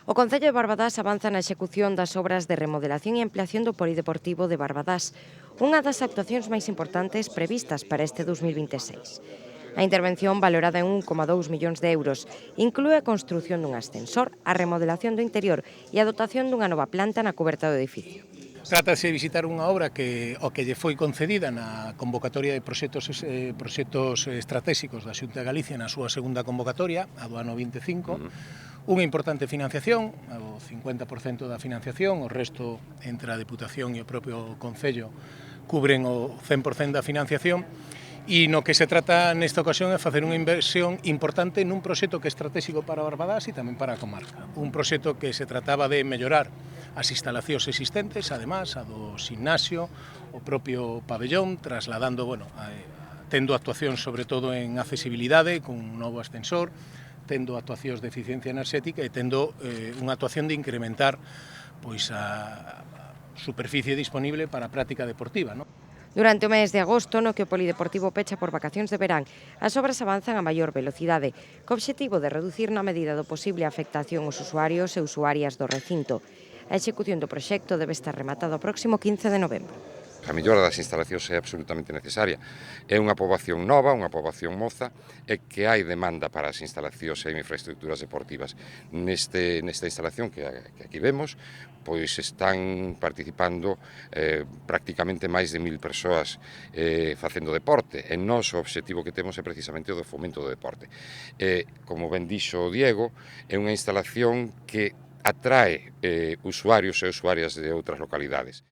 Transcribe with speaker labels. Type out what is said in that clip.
Speaker 1: O Concello de Barbadás avanza na execución das obras de remodelación e ampliación do Polideportivo de Barbadás, unha das actuacións máis importantes previstas para este 2026. A intervención, valorada en 1,2 millóns de euros, inclúe a construción dun ascensor, a remodelación do interior e a dotación dunha nova planta na coberta do edificio.
Speaker 2: Trátase de visitar unha obra que lle foi concedida na convocatoria de proxectos estratégicos da Xunta de Galicia na súa segunda convocatoria, a do ano 25, unha importante financiación, o 50% da financiación, o resto entre a Deputación e o propio Concello cubren o 100% da financiación, e no que se trata nesta ocasión é facer unha inversión importante nun proxecto que é estratégico para Barbadás e tamén para a comarca. Un proxecto que se trataba de mellorar as instalacións existentes, además, a do gimnasio, o propio pabellón, trasladando, tendo actuacións sobre todo en accesibilidade, con un novo ascensor, tendo actuacións de eficiencia enerxética e tendo unha actuación de incrementar pois a superficie disponible para a práctica deportiva, non?
Speaker 1: Durante o mes de agosto, no que o Polideportivo pecha por vacacións de verán, as obras avanzan a maior velocidade, co obxectivo de reducir na medida do posible a afectación aos usuarios e usuarias do recinto. A execución do proxecto debe estar rematada o próximo 15 de novembro.
Speaker 3: A mellora das instalacións é absolutamente necesaria. É unha poboación nova, unha poboación moza, e que hai demanda para as instalacións e infraestructuras deportivas. Nesta instalación que aquí vemos, pois están participando prácticamente máis de 1000 persoas facendo deporte, e nós o obxectivo que temos é precisamente o do fomento do deporte. Como ben dixo o Diego, é unha instalación que atrae usuarios e usuarias de outras localidades.